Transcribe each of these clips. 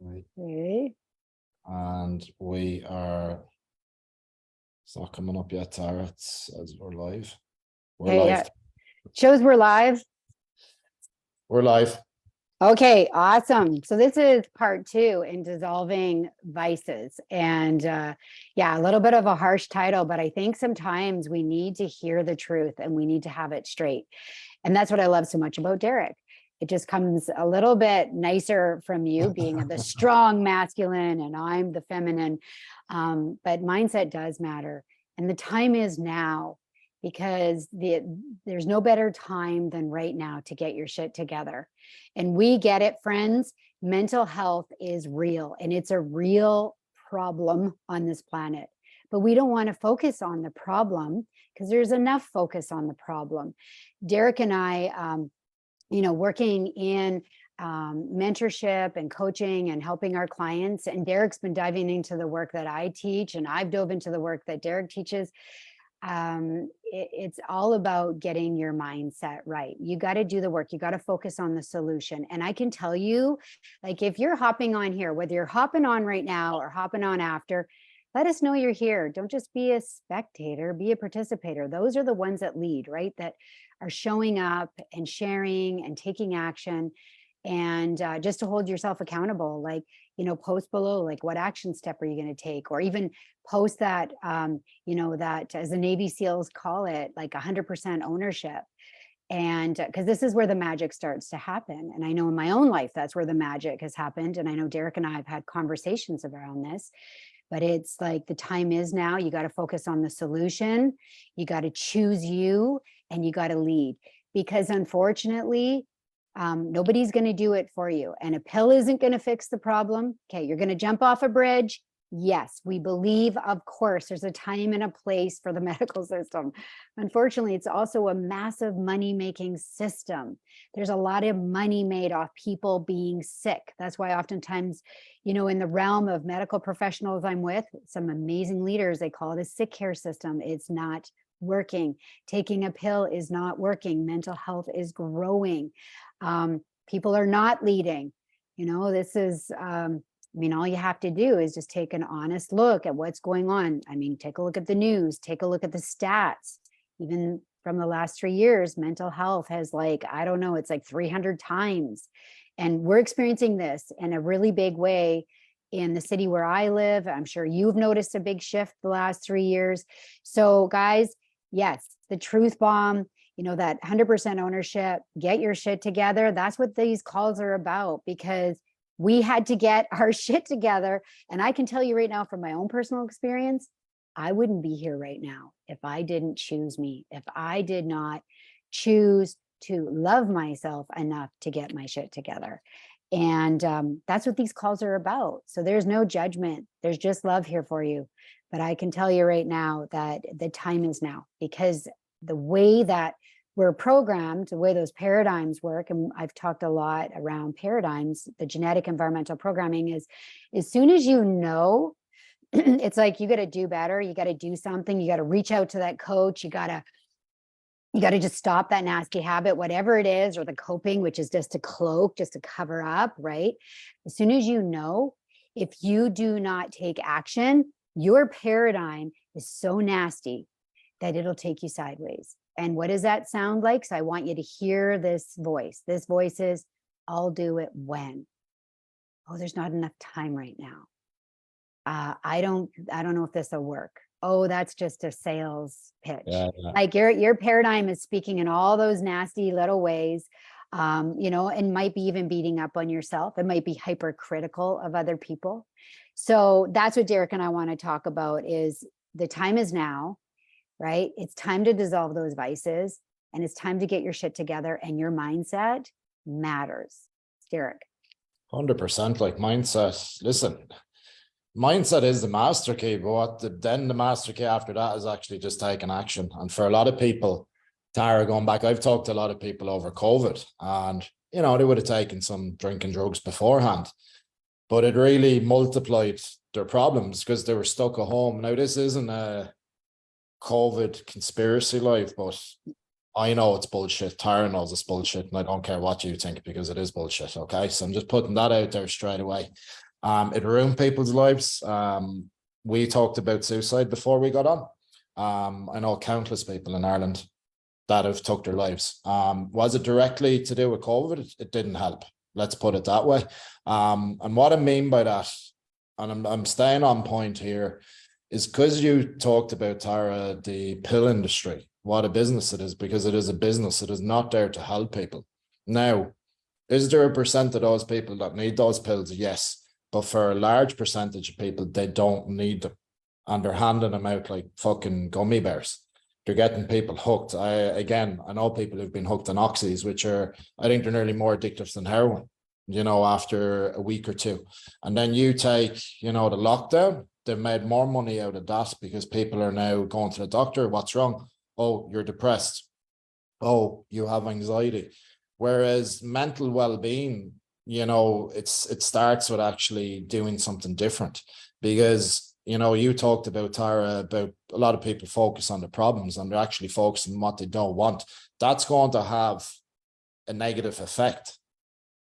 Right. Okay. And we are, it's not coming up yet, Tara. It's as we're live. We're Hey, live. shows we're live. We're live. Okay, awesome. So this is part 2 in dissolving vices. And yeah, a little bit of a harsh title, but I think sometimes we need to hear the truth and we need to have it straight. And that's what I love so much about Derek. It just comes a little bit nicer from you being the strong masculine and I'm the feminine. But mindset does matter. And the time is now, because there's no better time than right now to get your shit together. And we get it, friends. Mental health is real and it's a real problem on this planet. But we don't want to focus on the problem because there's enough focus on the problem. Derek and I, working in mentorship and coaching and helping our clients, and Derek's been diving into the work that I teach, and I've dove into the work that Derek teaches. It's all about getting your mindset right. You got to do the work. You got to focus on the solution. And I can tell you, like, if you're hopping on here, whether you're hopping on right now or hopping on after, let us know you're here. Don't just be a spectator, be a participator. Those are the ones that lead, right? That are showing up and sharing and taking action. And just to hold yourself accountable, like, post below, like, what action step are you going to take? Or even post that, that, as the Navy SEALs call it, like 100% ownership. And because this is where the magic starts to happen. And I know in my own life, that's where the magic has happened. And I know Derek and I have had conversations around this, but it's like the time is now. You got to focus on the solution. You got to choose you and you got to lead, because unfortunately, nobody's going to do it for you. And a pill isn't going to fix the problem. Okay, you're going to jump off a bridge. Yes, we believe, of course, there's a time and a place for the medical system. Unfortunately, it's also a massive money-making system. There's a lot of money made off people being sick. That's why oftentimes, in the realm of medical professionals I'm with, some amazing leaders, they call it a sick care system. It's not working. Taking a pill is not working. Mental health is growing. People are not leading. This is, all you have to do is just take an honest look at what's going on. Take a look at the news, take a look at the stats. Even from the last 3 years, mental health has it's like 300 times. And we're experiencing this in a really big way in the city where I live. I'm sure you've noticed a big shift the last 3 years. So guys, yes, the truth bomb, that 100% ownership, get your shit together. That's what these calls are about, because we had to get our shit together. And I can tell you right now from my own personal experience, I wouldn't be here right now if I didn't choose me, if I did not choose to love myself enough to get my shit together. And that's what these calls are about. So there's no judgment. There's just love here for you. But I can tell you right now that the time is now, because the way that we're programmed, the way those paradigms work, and I've talked a lot around paradigms, the genetic environmental programming is, as soon as it's like you got to do better, you got to do something, you got to reach out to that coach, you got to just stop that nasty habit, whatever it is, or the coping, which is just to cloak, just to cover up, right? As soon as if you do not take action, your paradigm is so nasty that it'll take you sideways. And what does that sound like? So I want you to hear this voice. This voice is, I'll do it when. Oh, there's not enough time right now. I don't know if this will work. Oh, that's just a sales pitch. Yeah. Like your paradigm is speaking in all those nasty little ways, and might be even beating up on yourself. It might be hypercritical of other people. So that's what Derek and I want to talk about, is the time is now, right? It's time to dissolve those vices, and it's time to get your shit together, and your mindset matters. Derek. 100%, like mindset. Listen, mindset is the master key, but then the master key after that is actually just taking action. And for a lot of people, Tara, going back, I've talked to a lot of people over COVID, and they would have taken some drinking drugs beforehand, but it really multiplied their problems because they were stuck at home. Now, this isn't a COVID conspiracy life, but I know it's bullshit. Tara knows it's bullshit, and I don't care what you think, because it is bullshit. Okay, so I'm just putting that out there straight away. It ruined people's lives. We talked about suicide before we got on. I know countless people in Ireland that have took their lives. Was it directly to do with COVID? It didn't help. Let's put it that way. And what I mean by that, and I'm staying on point here, is because you talked about, Tara, the pill industry, what a business it is, because it is a business. It is not there to help people. Now, is there a percent of those people that need those pills? Yes. But for a large percentage of people, they don't need them. And they're handing them out like fucking gummy bears. They're getting people hooked. I know people who've been hooked on oxys, which are, I think they're nearly more addictive than heroin, after a week or two. And then you take, the lockdown, they've made more money out of that because people are now going to the doctor. What's wrong? Oh, you're depressed. Oh, you have anxiety. Whereas mental well-being, it starts with actually doing something different, because you talked about, Tara, about a lot of people focus on the problems and they're actually focusing on what they don't want. That's going to have a negative effect.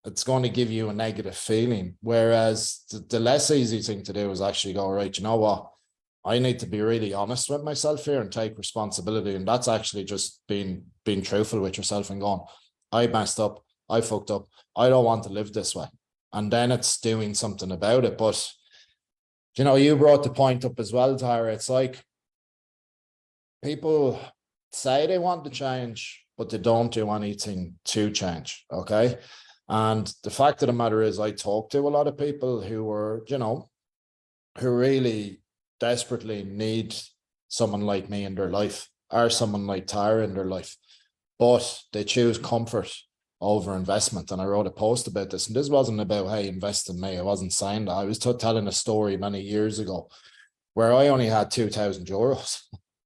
It's going to give you a negative feeling. Whereas the less easy thing to do is actually go, right, you know what? I need to be really honest with myself here and take responsibility. And that's actually just being truthful with yourself and going, I messed up. I fucked up. I don't want to live this way. And then it's doing something about it. But you brought the point up as well, Tyra. It's like people say they want to change, but they don't do anything to change. Okay. And the fact of the matter is, I talk to a lot of people who are, who really desperately need someone like me in their life, or someone like Tyra in their life, but they choose comfort over investment. And I wrote a post about this, and this wasn't about, hey, invest in me. I wasn't saying that. I was telling a story many years ago where I only had 2,000 euros,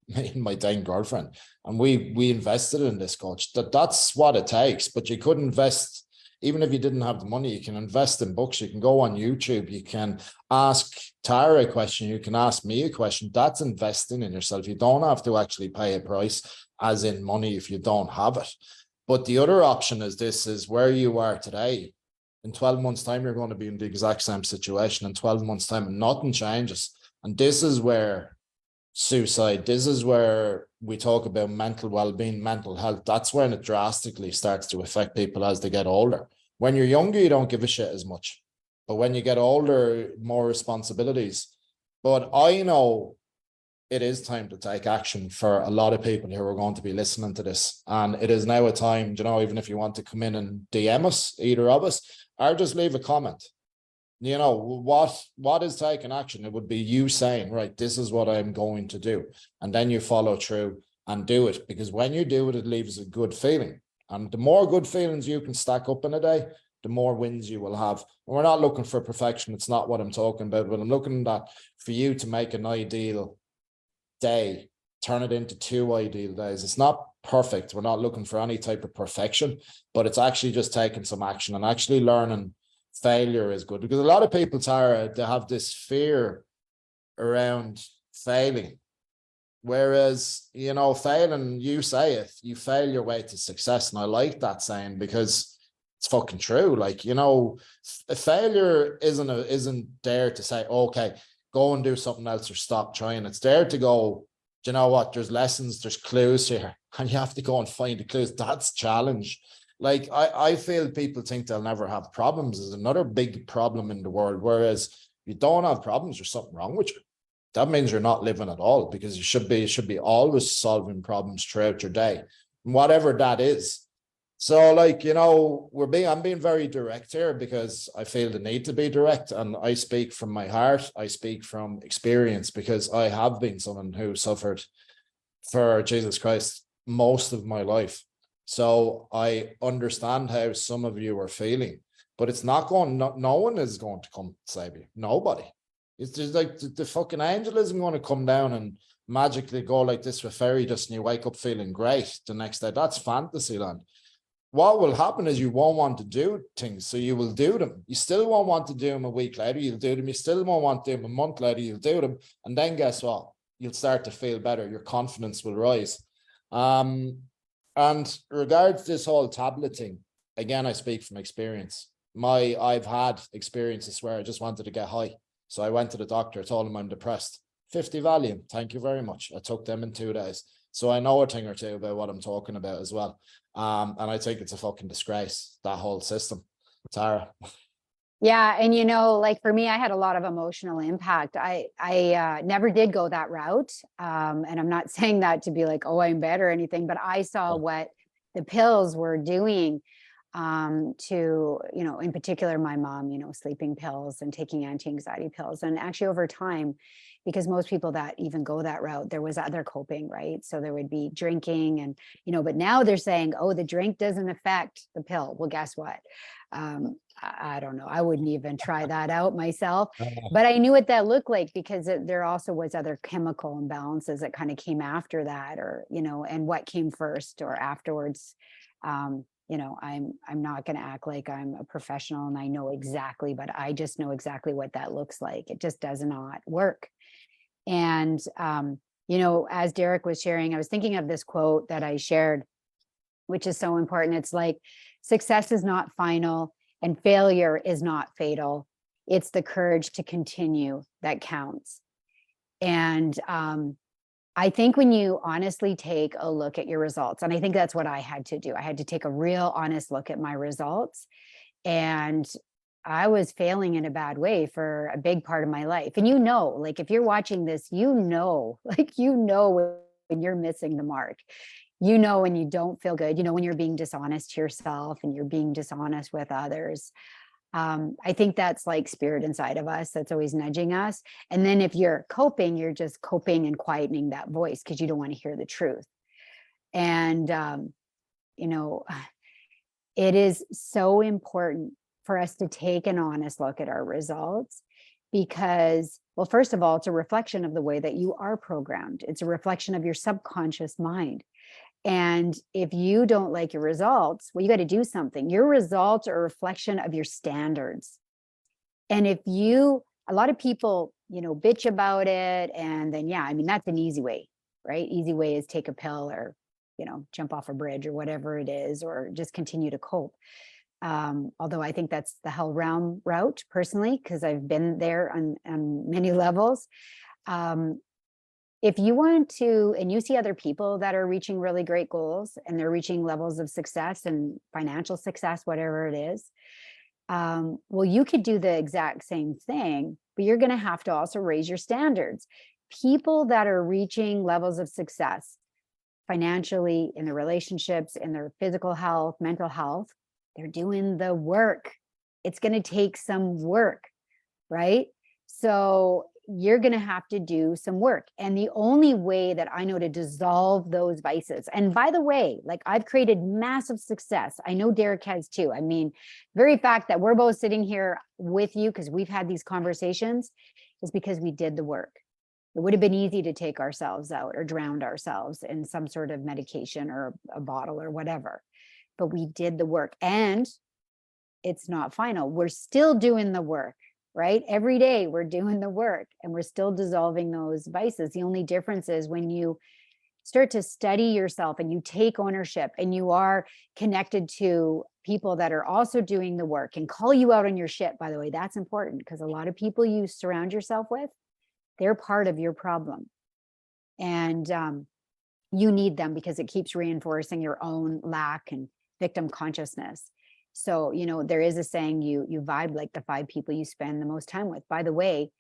me and my then girlfriend, and we invested in this coach. That's what it takes. But you could invest, even if you didn't have the money. You can invest in books. You can go on YouTube. You can ask Tara a question. You can ask me a question. That's investing in yourself. You don't have to actually pay a price, as in money, if you don't have it. But the other option is where you are today. In 12 months' time, you're going to be in the exact same situation. In 12 months' time, and nothing changes. And this is where suicide, this is where we talk about mental well-being, mental health. That's when it drastically starts to affect people as they get older. When you're younger, you don't give a shit as much. But when you get older, more responsibilities. But I know it is time to take action for a lot of people who are going to be listening to this. And it is now a time, even if you want to come in and DM us, either of us, or just leave a comment. What is taking action? It would be you saying, right, this is what I'm going to do. And then you follow through and do it. Because when you do it, it leaves a good feeling. And the more good feelings you can stack up in a day, the more wins you will have. And we're not looking for perfection. It's not what I'm talking about. But I'm looking at for you to make an ideal day, turn it into 2 ideal days. It's not perfect. We're not looking for any type of perfection, but it's actually just taking some action and actually learning failure is good. Because a lot of people, Tara, they have this fear around failing. Whereas, failing, you say it, you fail your way to success. And I like that saying because it's fucking true. Like, a failure isn't there to say, okay, go and do something else or stop trying. It's there to go, you know what, there's lessons, there's clues here, and you have to go and find the clues. That's challenge. Like, I feel people think they'll never have problems is another big problem in the world. Whereas if you don't have problems, there's something wrong with you. That means you're not living at all, because you should be always solving problems throughout your day, whatever that is. So, like, I'm being very direct here because I feel the need to be direct, and I speak from my heart. I speak from experience because I have been someone who suffered for Jesus Christ most of my life. So I understand how some of you are feeling, but it's not going, no one is going to come save you. Nobody. It's just like the fucking angel isn't going to come down and magically go like this with fairy dust and you wake up feeling great the next day. That's fantasy land. What will happen is you won't want to do things, so you will do them. You still won't want to do them a week later, you'll do them. You still won't want to do them a month later, you'll do them. And then guess what? You'll start to feel better. Your confidence will rise. And regards this whole tablet thing, again, I speak from experience. I've had experiences where I just wanted to get high. So I went to the doctor, told him I'm depressed. 50 Valium, thank you very much. I took them in 2 days. So I know a thing or two about what I'm talking about as well. And I think it's a fucking disgrace, that whole system. Tara. Yeah. And like for me, I had a lot of emotional impact. I never did go that route. And I'm not saying that to be like, oh, I'm bad or anything, but I saw what the pills were doing to, in particular, my mom, sleeping pills and taking anti-anxiety pills. And actually over time, because most people that even go that route, there was other coping, right? So there would be drinking and, but now they're saying, oh, the drink doesn't affect the pill. Well, guess what? I don't know. I wouldn't even try that out myself, but I knew what that looked like because there also was other chemical imbalances that kind of came after that, or, and what came first or afterwards. I'm not going to act like I'm a professional and I know exactly, but I just know exactly what that looks like. It just does not work. And, as Derek was sharing, I was thinking of this quote that I shared, which is so important. It's like, success is not final and failure is not fatal. It's the courage to continue that counts. And I think when you honestly take a look at your results, and I think that's what I had to do. I had to take a real honest look at my results. And I was failing in a bad way for a big part of my life. And like if you're watching this, when you're missing the mark. When you don't feel good, when you're being dishonest to yourself and you're being dishonest with others. I think that's like spirit inside of us that's always nudging us. And then if you're coping, you're just coping and quietening that voice because you don't want to hear the truth. And, it is so important for us to take an honest look at our results because, well, first of all, it's a reflection of the way that you are programmed. It's a reflection of your subconscious mind. And if you don't like your results, well, you got to do something. Your results are a reflection of your standards. And a lot of people, bitch about it. And then, that's an easy way, right? Easy way is take a pill or, jump off a bridge or whatever it is, or just continue to cope. Although I think that's the hell realm route personally, because I've been there on many levels. If you want to, and you see other people that are reaching really great goals and they're reaching levels of success and financial success, whatever it is, well, you could do the exact same thing, but you're going to have to also raise your standards. People that are reaching levels of success financially, in their relationships, in their physical health, mental health, they're doing the work. It's going to take some work, right? So you're going to have to do some work. And the only way that I know to dissolve those vices, and by the way, like I've created massive success. I know Derek has too. I mean, very fact that we're both sitting here with you because we've had these conversations is because we did the work. It would have been easy to take ourselves out or drown ourselves in some sort of medication or a bottle or whatever. But we did the work and it's not final. We're still doing the work, right? Every day we're doing the work and we're still dissolving those vices. The only difference is when you start to study yourself and you take ownership and you are connected to people that are also doing the work and call you out on your shit. By the way, that's important because a lot of people you surround yourself with, they're part of your problem. And you need them because it keeps reinforcing your own lack and victim consciousness. So, there is a saying, you vibe like the 5 people you spend the most time with. By the way,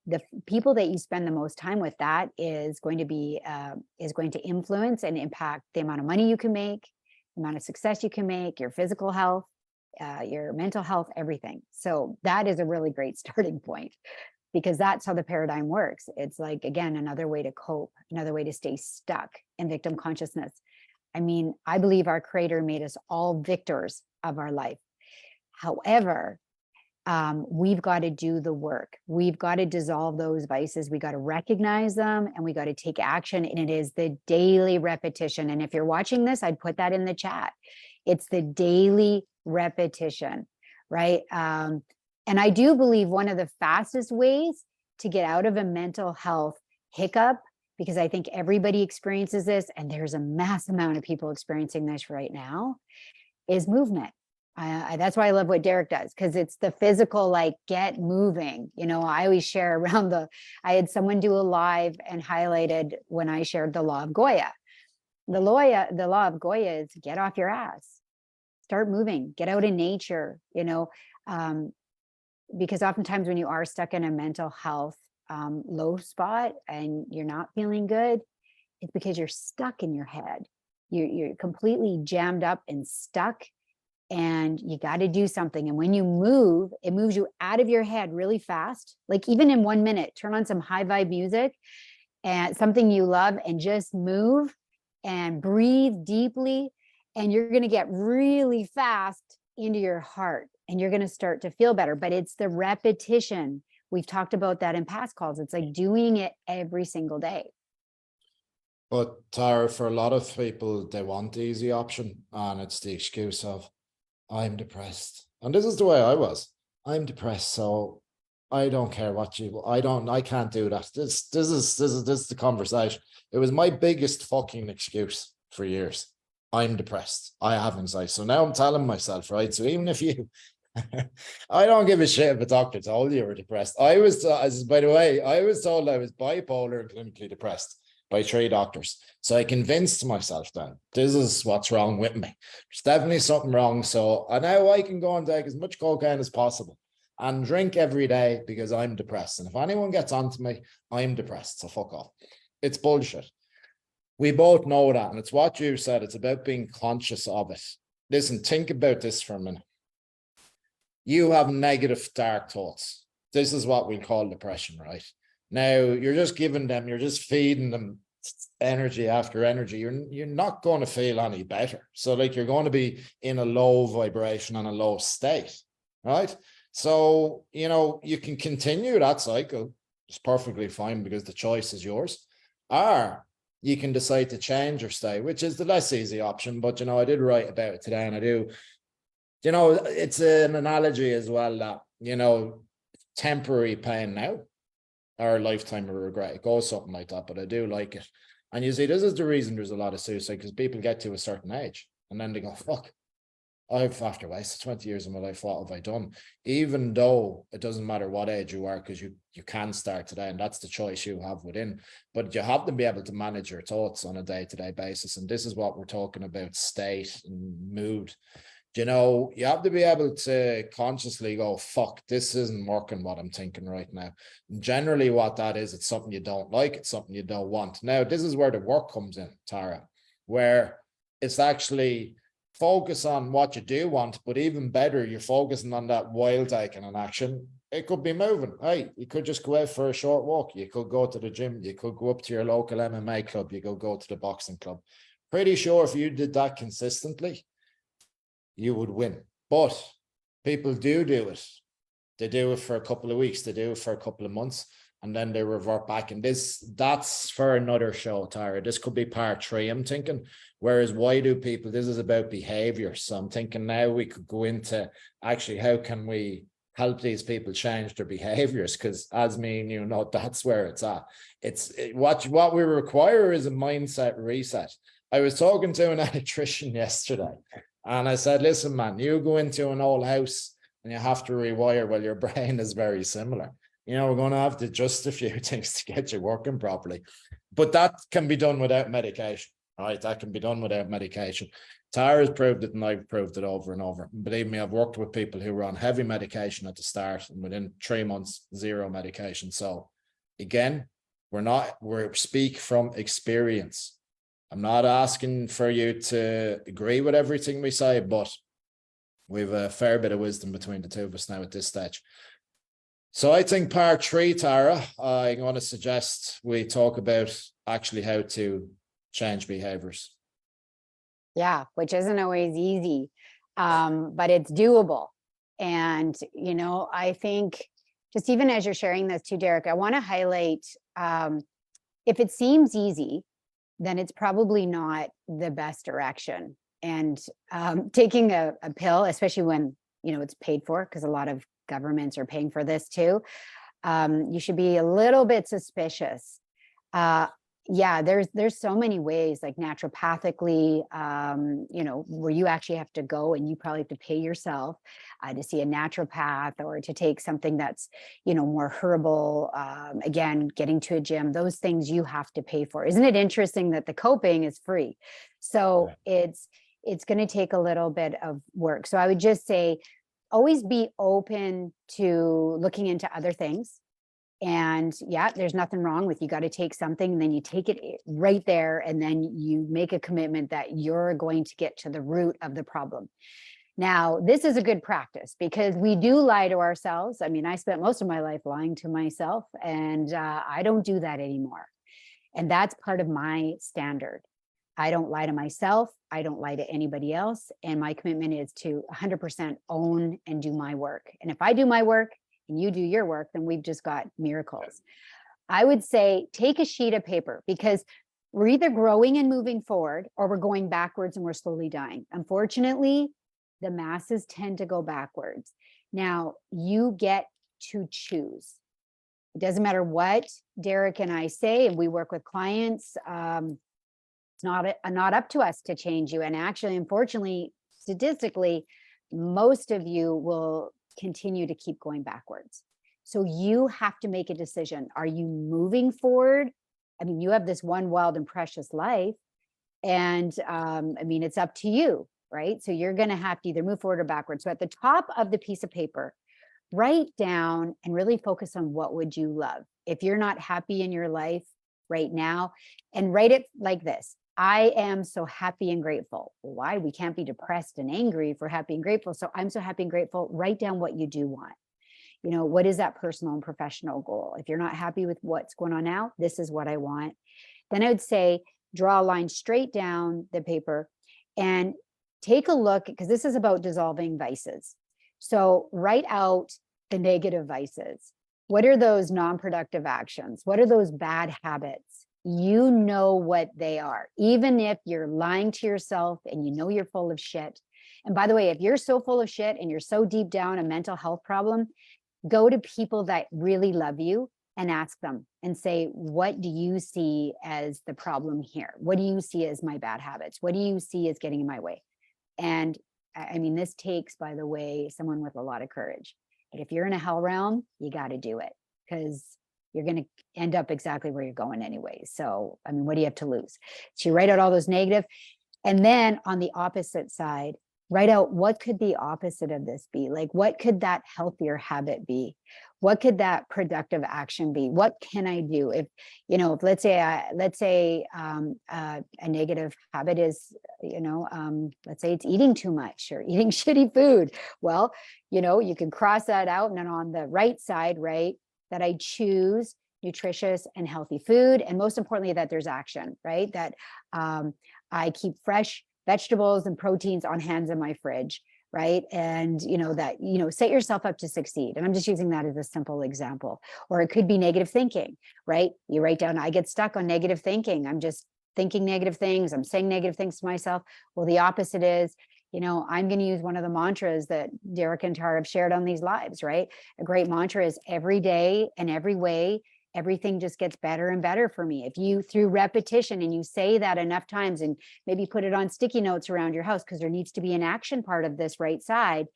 the people that you spend the most time with, that is going to influence and impact the amount of money you can make, the amount of success you can make, your physical health, your mental health, everything. So that is a really great starting point because that's how the paradigm works. It's like, again, another way to cope, another way to stay stuck in victim consciousness. I mean, I believe our creator made us all victors of our life. However, we've got to do the work. We've got to dissolve those vices. We got to recognize them and we got to take action. And it is the daily repetition. And if you're watching this, I'd put that in the chat. It's the daily repetition, right? And I do believe one of the fastest ways to get out of a mental health hiccup, because I think everybody experiences this, and there's a mass amount of people experiencing this right now, is movement. That's why I love what Derek does, because it's the physical, like get moving. I always share around I had someone do a live and highlighted when I shared the law of Goya. The law of Goya is get off your ass, start moving, get out in nature, because oftentimes when you are stuck in a mental health low spot and you're not feeling good, it's because you're stuck in your head. You're completely jammed up and stuck, and you got to do something. And when you move, it moves you out of your head really fast. Like even in 1 minute, turn on some high vibe music and something you love and just move and breathe deeply. And you're going to get really fast into your heart and you're going to start to feel better. But it's the repetition. We've talked about that in past calls. It's like doing it every single day. But Tara, for a lot of people, they want the easy option, and it's the excuse of, I'm depressed. And this is the way I was. I'm depressed, so I don't care what I can't do that. This is the conversation. It was my biggest fucking excuse for years. I'm depressed. I have anxiety. So now I'm telling myself, right? So even if you, I don't give a shit if a doctor told you were depressed. By the way, I was told I was bipolar and clinically depressed by 3 doctors. So I convinced myself then, this is what's wrong with me. There's definitely something wrong. So now I can go and take as much cocaine as possible and drink every day because I'm depressed. And if anyone gets onto me, I'm depressed. So fuck off. It's bullshit. We both know that. And it's what you said. It's about being conscious of it. Listen, think about this for a minute. You have negative, dark thoughts. This is what we call depression, right? Now, you're just feeding them energy after energy. You're not going to feel any better. So like you're going to be in a low vibration and a low state, right? So, you can continue that cycle. It's perfectly fine because the choice is yours. Or you can decide to change your state, which is the less easy option. But, I did write about it today, and I do, it's an analogy as well that, temporary pain now or a lifetime of regret. It goes something like that, but I do like it. And you see, this is the reason there's a lot of suicide, because people get to a certain age and then they go, fuck, I've after wasted 20 years of my life, what have I done? Even though it doesn't matter what age you are, because you can start today, and that's the choice you have within. But you have to be able to manage your thoughts on a day-to-day basis. And this is what we're talking about, state and mood. You have to be able to consciously go, fuck, this isn't working what I'm thinking right now. And generally what that is, it's something you don't like, it's something you don't want. Now, this is where the work comes in, Tara, where it's actually focus on what you do want, but even better, you're focusing on that while taking an action. It could be moving. Hey, you could just go out for a short walk. You could go to the gym. You could go up to your local MMA club. You could go to the boxing club. Pretty sure if you did that consistently, you would win. But people do it. They do it for a couple of weeks. They do it for a couple of months, and then they revert back. And that's for another show, Tara. This could be part 3, I'm thinking. Whereas why do people, this is about behavior. So I'm thinking now we could go into actually how can we help these people change their behaviors? Because as me and that's where it's at. What we require is a mindset reset. I was talking to an electrician yesterday, and I said, listen, man, you go into an old house and you have to rewire. Well, your brain is very similar. We're going to have to adjust a few things to get you working properly. But that can be done without medication, right? That can be done without medication. Tara's proved it, and I've proved it over and over. And believe me, I've worked with people who were on heavy medication at the start, and within 3 months, 0 medication. So again, we speak from experience. I'm not asking for you to agree with everything we say, but we've a fair bit of wisdom between the two of us now at this stage. So I think part 3, Tara, I'm going to suggest we talk about actually how to change behaviors. Yeah, which isn't always easy, but it's doable. And, I think just even as you're sharing this too, Derek, I want to highlight, if it seems easy, then it's probably not the best direction. And taking a pill, especially when, it's paid for, because a lot of governments are paying for this too, you should be a little bit suspicious. Yeah, there's so many ways, like naturopathically, where you actually have to go and you probably have to pay yourself to see a naturopath, or to take something that's, more herbal. Again, getting to a gym, those things you have to pay for. Isn't it interesting that the coping is free? So Right. it's going to take a little bit of work. So I would just say, always be open to looking into other things. And yeah, there's nothing wrong with, you got to take something and then you take it right there, and then you make a commitment that you're going to get to the root of the problem. Now, this is a good practice because we do lie to ourselves. I mean, I spent most of my life lying to myself, and I don't do that anymore. And that's part of my standard. I don't lie to myself. I don't lie to anybody else. And my commitment is to 100% own and do my work. And if I do my work and you do your work, then we've just got miracles. I would say take a sheet of paper, because we're either growing and moving forward, or we're going backwards and we're slowly dying. Unfortunately, the masses tend to go backwards. Now, you get to choose. It doesn't matter what Derek and I say, and we work with clients. It's not up to us to change you. And actually, unfortunately, statistically, most of you will continue to keep going backwards. So you have to make a decision. Are you moving forward? I mean, you have this one wild and precious life. And I mean, it's up to you, right? So you're going to have to either move forward or backwards. So at the top of the piece of paper, write down and really focus on what would you love. If you're not happy in your life right now, and write it like this: I am so happy and grateful. Why? We can't be depressed and angry if we're happy and grateful. So I'm so happy and grateful. Write down what you do want. What is that personal and professional goal? If you're not happy with what's going on now, this is what I want. Then I would say, draw a line straight down the paper and take a look, because this is about dissolving vices. So write out the negative vices. What are those non-productive actions? What are those bad habits? You know what they are, even if you're lying to yourself and you're full of shit. And by the way, if you're so full of shit and you're so deep down a mental health problem, go to people that really love you and ask them and say, what do you see as the problem here? What do you see as my bad habits? What do you see as getting in my way? And I mean, this takes, by the way, someone with a lot of courage. But if you're in a hell realm, you got to do it, because you're going to end up exactly where you're going anyway. So, I mean, what do you have to lose? So you write out all those negative. And then on the opposite side, write out, what could the opposite of this be? Like, what could that healthier habit be? What could that productive action be? What can I do? If let's say a negative habit is, let's say it's eating too much or eating shitty food. Well, you can cross that out, and then on the right side, right, that I choose nutritious and healthy food, and most importantly, that there's action, right? That I keep fresh vegetables and proteins on hand in my fridge, right? And set yourself up to succeed. And I'm just using that as a simple example. Or it could be negative thinking, right? You write down, I get stuck on negative thinking. I'm just thinking negative things. I'm saying negative things to myself. Well, the opposite is, I'm going to use one of the mantras that Derek and Tara have shared on these lives, right? A great mantra is, every day and every way, everything just gets better and better for me. If you, through repetition, and you say that enough times, and maybe put it on sticky notes around your house, because there needs to be an action part of this right side.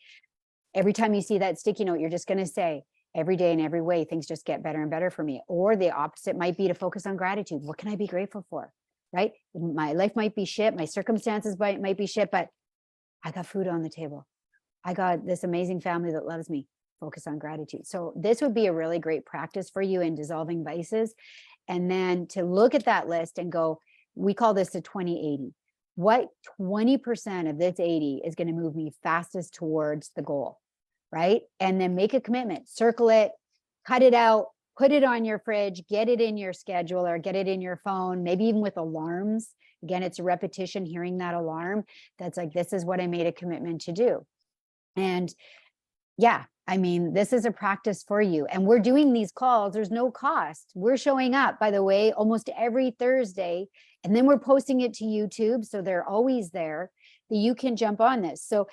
Every time you see that sticky note, you're just going to say, every day and every way, things just get better and better for me. Or the opposite might be to focus on gratitude. What can I be grateful for? Right? My life might be shit. My circumstances might be shit, but I got food on the table. I got this amazing family that loves me. Focus on gratitude. So this would be a really great practice for you in dissolving vices. And then to look at that list and go, we call this a 20-80. What 20% of this 80 is going to move me fastest towards the goal, right? And then make a commitment, circle it, cut it out, put it on your fridge, get it in your schedule, or get it in your phone, maybe even with alarms. Again, it's a repetition, hearing that alarm. That's like, this is what I made a commitment to do. And yeah, I mean, this is a practice for you. And we're doing these calls. There's no cost. We're showing up, by the way, almost every Thursday. And then we're posting it to YouTube. So they're always there, that you can jump on this. So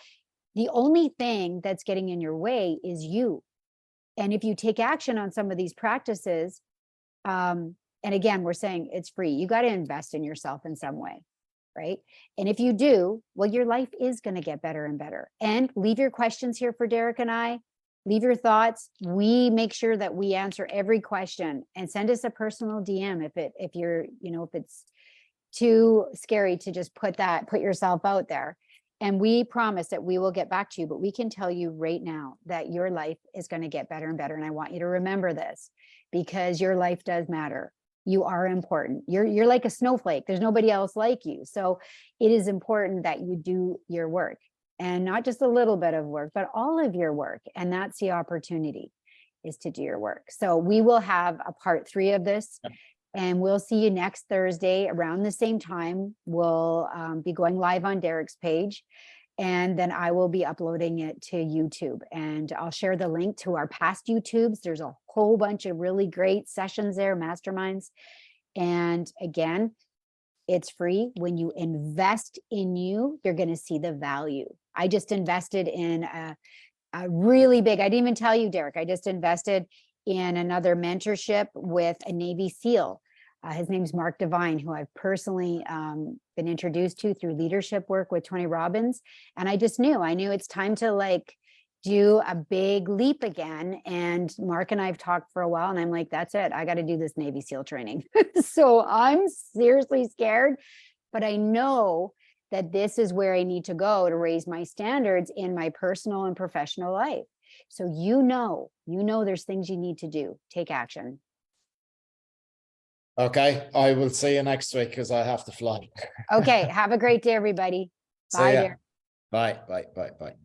the only thing that's getting in your way is you. And if you take action on some of these practices, And again, we're saying it's free. You got to invest in yourself in some way, right? And if you do, well, your life is going to get better and better. And leave your questions here for Derek and I. Leave your thoughts. We make sure that we answer every question, and send us a personal DM if you're, if it's too scary to just put yourself out there. And we promise that we will get back to you, but we can tell you right now that your life is going to get better and better. And I want you to remember this, because your life does matter. You are important. You're like a snowflake. There's nobody else like you. So it is important that you do your work, and not just a little bit of work, but all of your work. And that's the opportunity, is to do your work. So we will have a part 3 of this, and we'll see you next Thursday around the same time. We'll be going live on Derek's page, and then I will be uploading it to YouTube, and I'll share the link to our past YouTubes. There's a whole bunch of really great sessions there, masterminds. And again, it's free. When you invest in you, you're going to see the value. I just invested in a really big, I didn't even tell you, Derek, I just invested in another mentorship with a Navy SEAL. His name's Mark Devine, who I've personally been introduced to through leadership work with Tony Robbins. And I knew it's time to do a big leap again. And Mark and I have talked for a while, and I'm like, that's it. I got to do this Navy SEAL training. So I'm seriously scared, but I know that this is where I need to go to raise my standards in my personal and professional life. So there's things you need to do. Take action. Okay, I will see you next week because I have to fly. Okay, have a great day, everybody. See Bye, ya. Derek. Bye, bye, bye, bye.